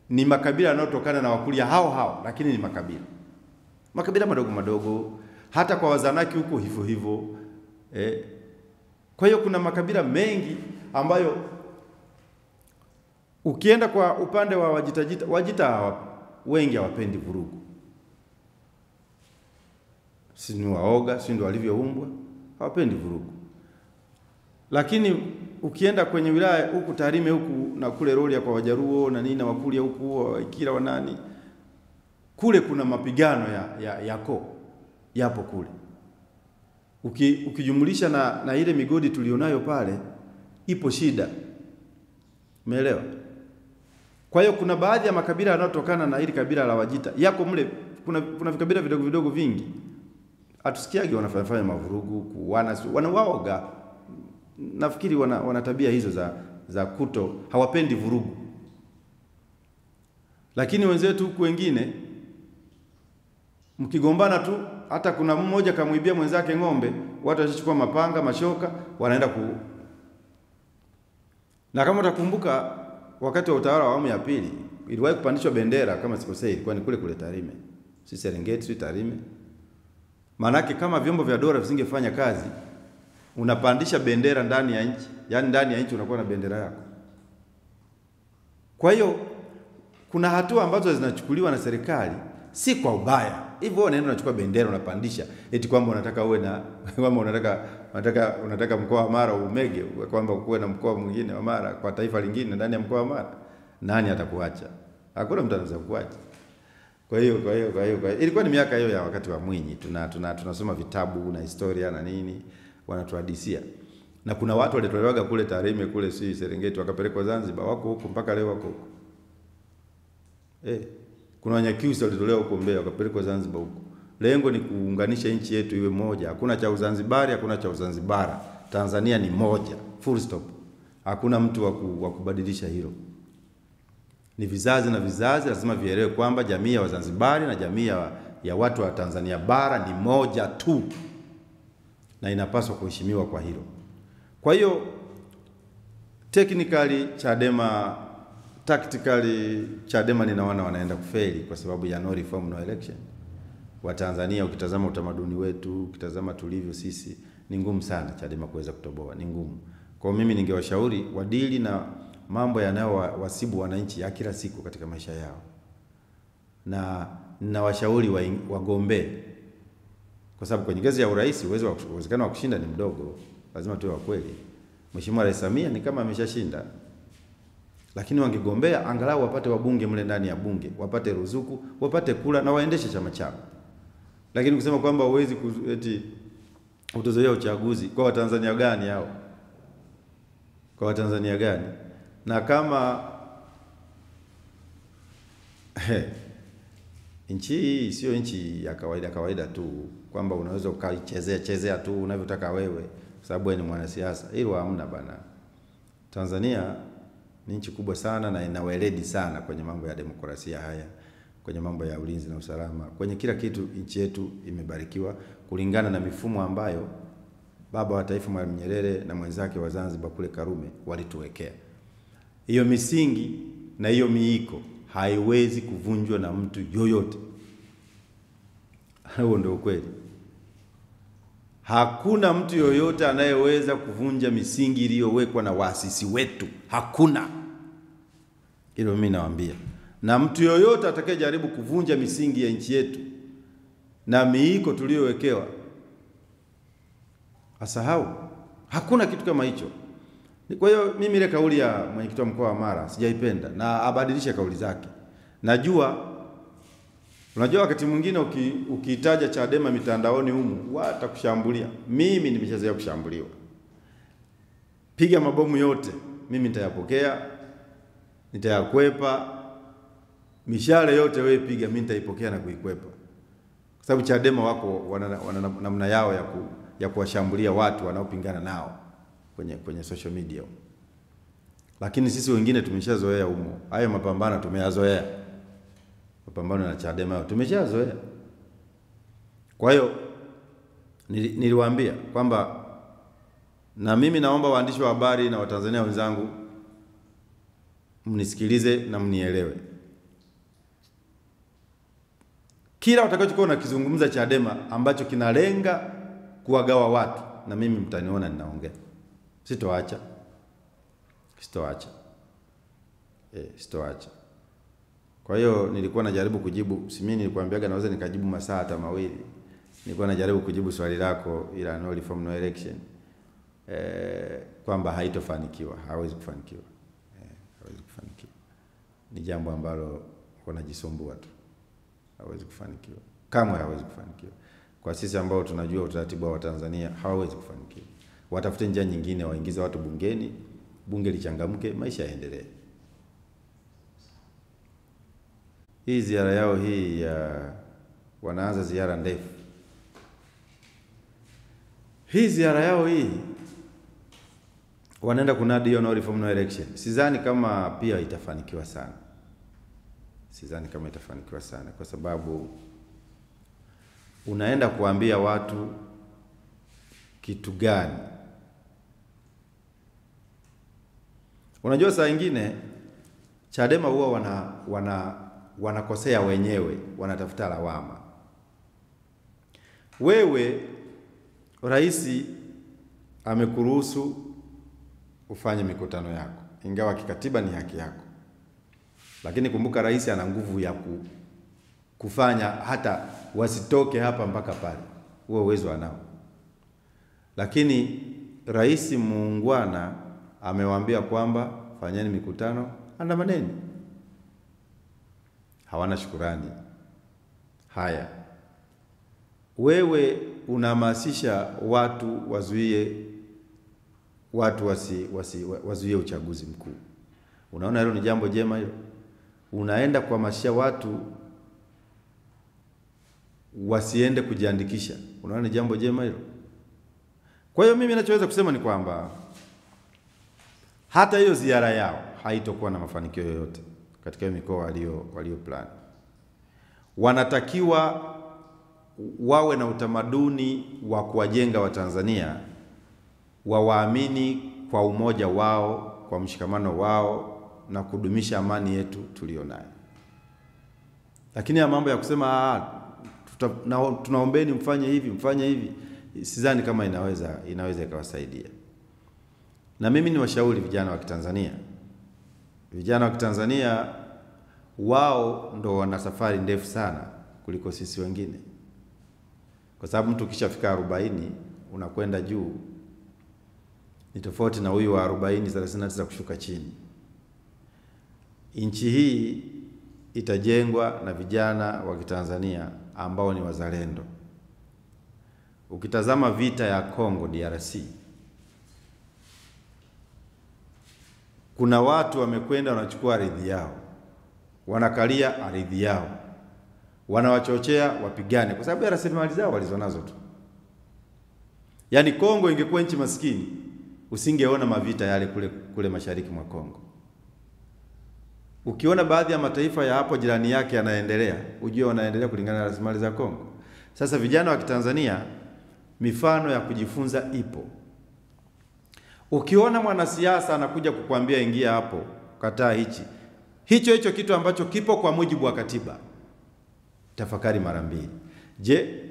ni makabila yanayotokana na Wakuria hao, lakini ni makabila madogo. Hata kwa Wazanaki huko hivyo. Kwa hiyo kuna makabila mengi ambayo ukienda kwa upande wa Wajita wengi hawapendi vurugu. Si ni waoga, si ndio walivyoumbwa, hawapendi vurugu. Lakini ukienda kwenye wilaya huku Tarime huku na kule Rorya kwa Wajaruo na nini na Wakuria huku Ikira wanani, kule kuna mapigano yako yapo kule. Ukijumulisha na ile migodi tulionayo pale, ipo shida. Umeelewa? Kwa hiyo kuna baadhi ya makabila yanayotokana na hili kabila la Wajita yako mle, kuna vikabila vidogo vidogo vingi. Hatusikiagi wanafanya mavurugu, kuwana, wanawaoga. Nafikiri wana tabia hizo za kuto, hawapendi vurugu. Lakini wenzetu huku wengine mkigombana tu, hata kuna mmoja kamuibia mwenzake ng'ombe, watu wachukua mapanga, mashoka, wanaenda Na kama utakumbuka wakati wa utawala wa awamu ya pili, iliwahi kupandishwa bendera kama sikosei, ilikuwa ni kule Tarime. Si Serengeti, si Tarime. Maanake kama vyombo vya dola visingefanya kazi, unapandisha bendera ndani ya nchi, yani ndani ya nchi unakuwa na bendera yako. Kwa hiyo kuna hatua ambazo zinachukuliwa na serikali si kwa ubaya. Hivyo unaenda unachukua bendera unapandisha eti kwamba unataka uwe na kwamba unataka mkoa wa Mara umege, kwamba ukuwe na mkoa mwingine wa Mara kwa taifa lingine ndani ya mkoa wa Mara. Nani atakuacha? Hakuna mtu anaweza kukuacha. Kwa hiyo ilikuwa ni miaka hiyo ya wakati wa Mwinyi, tunasoma vitabu na historia na nini, wanatuhadisia. Na kuna watu walitolewaga kule Tarime kule si Serengeti wakapelekwa Zanzibar, wako huko mpaka leo wako huko. Kuna Wanyakyusa walitolewa huko Mbeya wakapelekwa Zanzibar huko. Lengo ni kuunganisha nchi yetu iwe moja. Hakuna cha Uzanzibari, hakuna cha Uzanzibara. Tanzania ni moja. Full stop. Hakuna mtu wa kubadilisha hilo. Ni vizazi na vizazi lazima vielewe kwamba jamii ya Wazanzibari na jamii ya watu wa Tanzania bara ni moja tu. Na inapaswa kuheshimiwa kwa hilo. Kwa hiyo technically Chadema, tactically Chadema ninaona wanaenda kufeli kwa sababu ya no reform no election. Wa Tanzania ukitazama utamaduni wetu, ukitazama tulivyo sisi, ni ngumu sana Chadema kuweza kutoboa, ni ngumu. Kwa mimi ningewashauri wadili na mambo yanayowasibu wananchi ya kila siku katika maisha yao. Na ninawashauri wagombee. Kwa sababu kwenye ngazi ya urais uwezekano wa kushinda ni mdogo. Lazima tuwe wa kweli. Mheshimiwa Rais Samia ni kama ameshashinda. Lakini wangegombea angalau wapate wabunge mle ndani ya bunge, wapate ruzuku, wapate kula na waendeshe chama chao. Lakini kusema kwamba uwezi eti utozoea uchaguzi kwa Watanzania gani hao? Kwa Watanzania gani? Na kama nchi hii sio nchi ya kawaida tu kwamba unaweza ukaichezea tu unavyotaka wewe sababu wewe ni mwanasiasa. Hilo hamna bana. Tanzania ni nchi kubwa sana na ina weledi sana kwenye mambo ya demokrasia haya, kwenye mambo ya ulinzi na usalama. Kwenye kila kitu nchi yetu imebarikiwa kulingana na mifumo ambayo baba wa taifa Mwalimu Nyerere na mwenzake wa Zanzibar kule Karume walituwekea. Hiyo misingi na hiyo miiko haiwezi kuvunjwa na mtu yoyote. Huo ndio ukweli. Hakuna mtu yoyote anayeweza kuvunja misingi iliyowekwa na waasisi wetu. Hakuna. Hilo mimi nawaambia. Na mtu yoyote atakayejaribu kuvunja misingi ya nchi yetu na miiko tuliyowekewa, asahau. Hakuna kitu kama hicho. Kwa hiyo mimi ile kauli ya mwenyekiti wa mkoa wa Mara sijaipenda na abadilishe kauli zake. Unajua wakati mwingine ukiitaja Chadema mitandaoni humu watakushambulia. Mimi nimeshazoea kushambuliwa. Piga mabomu yote, mimi nitayapokea, nitayakwepa. Mishale yote wewe piga, mimi nitaipokea na kuikwepa. Kwa sababu Chadema wako wana namna yao ya kuwashambulia watu wanaopingana nao kwenye social media. Lakini sisi wengine tumeshazoea humo. Hayo mapambano tumeyazoea. Mapambano na Chadema tumeshazoea. Kwa hiyo niliwaambia kwamba na mimi naomba waandishi wa habari na Watanzania wenzangu mnisikilize na mnielewe. Kila utakachokuwa unakizungumza Chadema ambacho kinalenga kuwagawa watu, na mimi mtaniona ninaongea. Sitoacha. Kwa hiyo nilikuwa najaribu kujibu, si mimi nilikwambiaga naweza nikajibu masaa hata mawili. Nilikuwa najaribu kujibu swali lako ila no reform no election. kwamba haitofanikiwa, hawezi kufanikiwa. Hawezi kufanikiwa. Ni jambo ambalo wanajisumbua tu. Hawezi kufanikiwa. Kamwe hawezi kufanikiwa. Kwa sisi ambao tunajua utaratibu wa Tanzania, hawezi kufanikiwa. Watafute njia nyingine, waingize watu bungeni, bunge lichangamke, maisha yaendelee. Hii ziara yao hii wanaanza ziara ndefu. Hii ziara yao hii wanaenda kunadi no reform no election. Sidhani kama pia itafanikiwa sana. Sidhani kama itafanikiwa sana kwa sababu unaenda kuambia watu kitu gani? Unajua saa nyingine Chadema huwa wanakosea wenyewe, wanatafuta lawama. Wewe rais amekuruhusu ufanye mikutano yako, ingawa kikatiba ni haki yako. Lakini kumbuka rais ana nguvu ya kufanya hata wasitoke hapa mpaka pale. Huo uwezo anao. Lakini rais muungwana amewaambia kwamba fanyeni mikutano, andamaneni. Hawana shukurani. Haya. Wewe unahamasisha watu wazuie uchaguzi mkuu. Unaona hilo ni jambo jema hilo? Unaenda kuhamasisha watu wasiende kujiandikisha. Unaona ni jambo jema hilo? Kwa hiyo mimi ninachoweza kusema ni kwamba hata hiyo ziara yao haitakuwa na mafanikio yoyote katika mikoa walio plan. Wanatakiwa wawe na utamaduni wa kuwajenga Watanzania, waamini kwa umoja wao, kwa mshikamano wao na kudumisha amani yetu tulionayo. Lakini ya mambo ya kusema tunaombeni mfanye hivi, sidhani kama inaweza ikawasaidia. Na mimi ni washauri vijana wa Kitanzania. Vijana wa Kitanzania wao ndo wana safari ndefu sana kuliko sisi wengine. Kwa sababu mtu kishafika 40 unakwenda juu. Ni tofauti na huyu wa 40 39 kushuka chini. Nchi hii itajengwa na vijana wa Kitanzania ambao ni wazalendo. Ukitazama vita ya Kongo DRC, kuna watu wamekwenda wanachukua ardhi yao, wanakalia ardhi yao, wanawachochea wapigane kwa sababu ya rasilimali zao walizonazo tu. Yaani Kongo ingekuwa nchi maskini, usingeona mavita yale kule mashariki mwa Kongo. Ukiona baadhi ya mataifa ya hapo jirani yake yanaendelea, ujue wanaendelea kulingana na rasilimali za Kongo. Sasa vijana wa Kitanzania, mifano ya kujifunza ipo. Ukiona mwanasiasa anakuja kukuambia ingia hapo, kataa hicho kitu ambacho kipo kwa mujibu wa katiba, tafakari mara mbili. Je,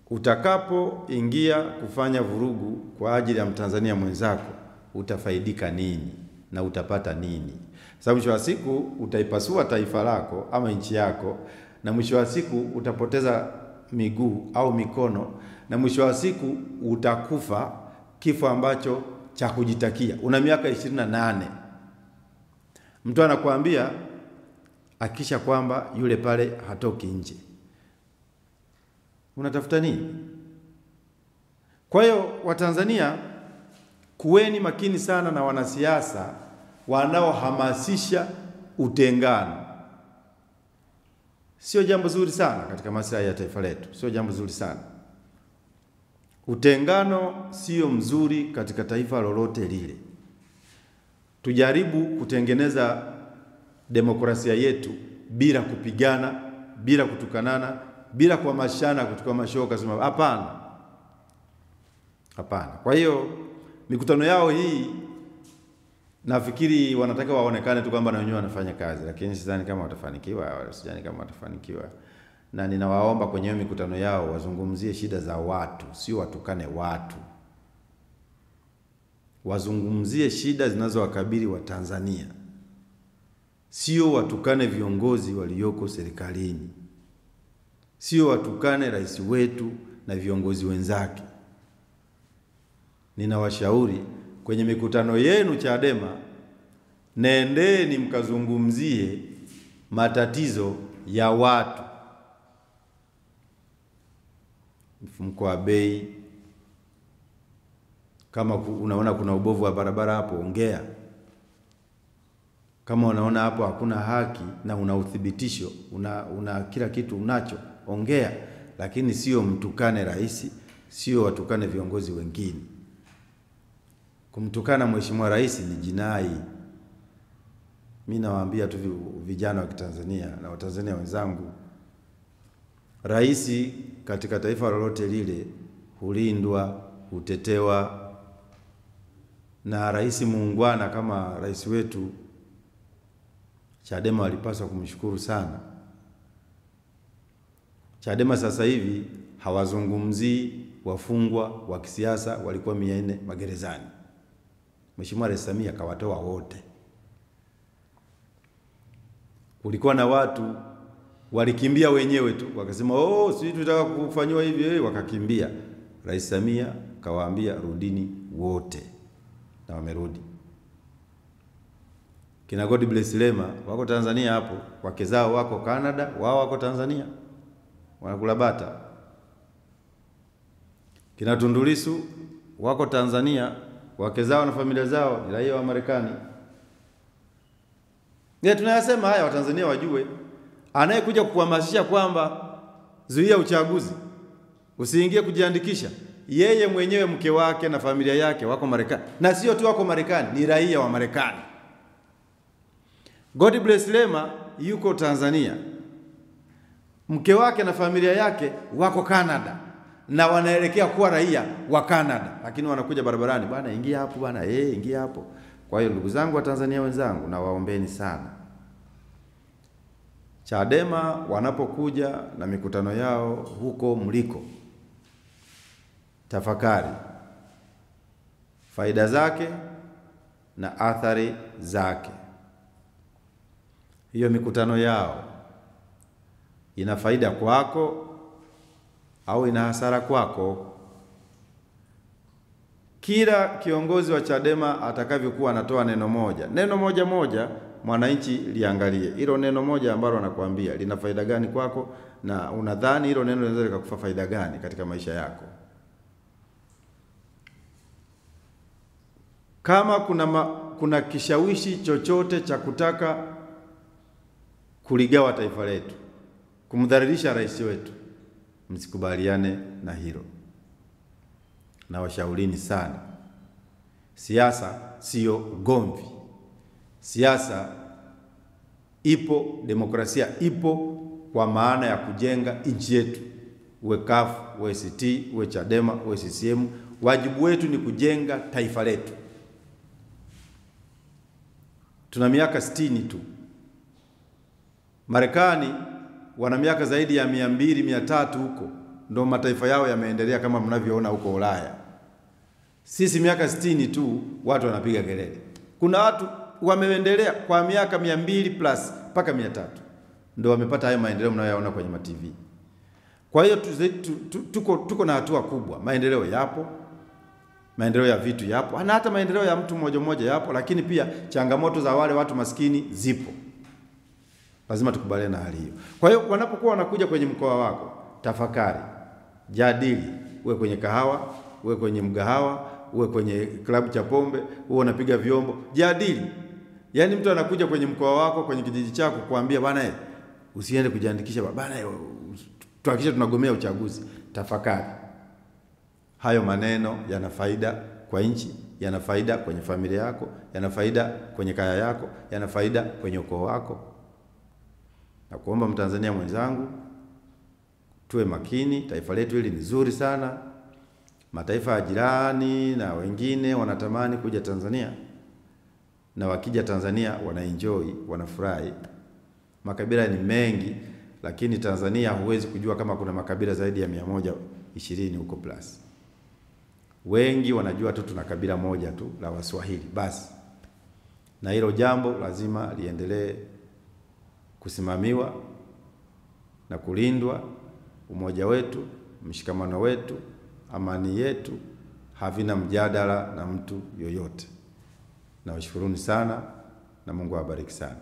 utakapoingia kufanya vurugu kwa ajili ya Mtanzania mwenzako, utafaidika nini na utapata nini? Sababu mwisho wa siku utaipasua taifa lako ama nchi yako, na mwisho wa siku utapoteza miguu au mikono, na mwisho wa siku utakufa kifo ambacho cha kujitakia. Una miaka 28. Mtu anakuambia akisha kwamba yule pale hatoki nje. Unatafuta nini? Kwa hiyo Watanzania, kuweni makini sana na wanasiasa wanaohamasisha utengano. Sio jambo zuri sana katika maslahi ya taifa letu. Sio jambo zuri sana. Utengano sio mzuri katika taifa lolote lile. Tujaribu kutengeneza demokrasia yetu bila kupigana, bila kutukanana, bila kuhamashana kutoka mashoka sema hapana. Hapana. Kwa hiyo mikutano yao hii nafikiri wanataka waonekane tu kwamba na wenyewe wanafanya kazi, lakini sidhani kama watafanikiwa. Na ninawaomba kwenye mikutano yao wazungumzie shida za watu, sio watukane watu. Wazungumzie shida zinazowakabili wa Tanzania. Sio watukane viongozi walioko serikalini. Sio watukane rais wetu na viongozi wenzake. ninawashauri kwenye mikutano yenu Chadema, nendeni mkazungumzie matatizo ya watu, mfumuko wa bei. Kama unaona kuna ubovu wa barabara hapo, ongea. Kama unaona hapo hakuna haki na una uthibitisho, una kila kitu unacho, ongea. Lakini sio mtukane rais, sio watukane viongozi wengine. Kumtukana Mheshimiwa Rais ni jinai. Mimi nawaambia tu vijana wa Kitanzania na Watanzania wenzangu, rais katika taifa lolote lile hulindwa, hutetewa, na rais muungwana kama rais wetu Chadema walipaswa kumshukuru sana. Chadema sasa hivi hawazungumzii wafungwa wa kisiasa walikuwa 400 magerezani. Mheshimiwa Rais Samia kawatoa wote. Kulikuwa na watu walikimbia wenyewe tu, wakasema sisi tunataka kufanywa hivi, wakakimbia. Rais Samia kawaambia rudini wote, na wamerudi. Kina God Bless Lema wako Tanzania hapo, wake zao wako Canada, wao wako Tanzania wanakula bata. Kina Tundu Lissu wako Tanzania, wake zao na familia zao ni raia wa Marekani. Tunayasema haya Watanzania wajue. Anayekuja kuhamasisha kwamba zuia uchaguzi, usiingie kujiandikisha, yeye mwenyewe, mke wake na familia yake wako Marekani, na sio tu wako Marekani, ni raia wa Marekani. God Bless Lema yuko Tanzania, mke wake na familia yake wako Canada, na wanaelekea kuwa raia wa Canada, lakini wanakuja barabarani, bwana ingia hapo bwana, ingia hapo. Kwa hiyo ndugu zangu wa Tanzania wenzangu, na waombeni sana Chadema wanapokuja na mikutano yao huko mliko, tafakari faida zake na athari zake. Hiyo mikutano yao ina faida kwako au ina hasara kwako? Kila kiongozi wa Chadema atakavyokuwa anatoa neno moja, mwananchi liangalie. Hilo neno moja ambalo anakuambia lina faida gani kwako, na unadhani hilo neno linaweza likakupa faida gani katika maisha yako? Kama kuna kishawishi chochote cha kutaka kuligawa taifa letu, kumdhalilisha rais wetu, msikubaliane na hilo. Na washaurini sana, siasa sio gomvi. Siasa ipo, demokrasia ipo kwa maana ya kujenga nchi yetu. Uwe CUF, uwe ACT, uwe Chadema, uwe CCM, wajibu wetu ni kujenga taifa letu. Tuna miaka 60 tu. Marekani wana miaka zaidi ya 200, 300 huko, ndio mataifa yao yameendelea kama mnavyoona huko Ulaya. Sisi miaka 60 tu watu wanapiga kelele. Kuna watu wameendelea kwa miaka 200 plus mpaka 300, ndio wamepata hayo maendeleo mnayoyaona kwenye TV. Kwa hiyo tuko na hatua kubwa. Maendeleo yapo, maendeleo ya vitu yapo, na hata maendeleo ya mtu mmoja yapo, lakini pia changamoto za wale watu maskini zipo. Lazima tukubaliane na hali hiyo. Kwa hiyo wanapokuwa wanakuja kwenye mkoa wako, tafakari, jadili. Uwe kwenye kahawa, uwe kwenye mgahawa, uwe kwenye klabu cha pombe, uwe unapiga vyombo, jadili. Yaani mtu anakuja kwenye mkoa wako, kwenye kijiji chako kuambia bwana usiende kujiandikisha bwana, tuhakikishe tunagomea uchaguzi. Tafakari. Hayo maneno yana faida kwa nchi, yana faida kwenye familia yako, yana faida kwenye kaya yako, yana faida kwenye ukoo wako. Na kuomba Mtanzania mwenzangu, tuwe makini. Taifa letu hili ni zuri sana. Mataifa ya jirani na wengine wanatamani kuja Tanzania, na wakija Tanzania wanaenjoy, wanafurahi. Makabila ni mengi, lakini Tanzania huwezi kujua kama kuna makabila zaidi ya 120 huko plus. Wengi wanajua tu tuna kabila moja tu la Waswahili basi. Na hilo jambo lazima liendelee kusimamiwa na kulindwa. Umoja wetu, mshikamano wetu, amani yetu havina mjadala na mtu yoyote. Nawashukuruni sana na Mungu awabariki sana.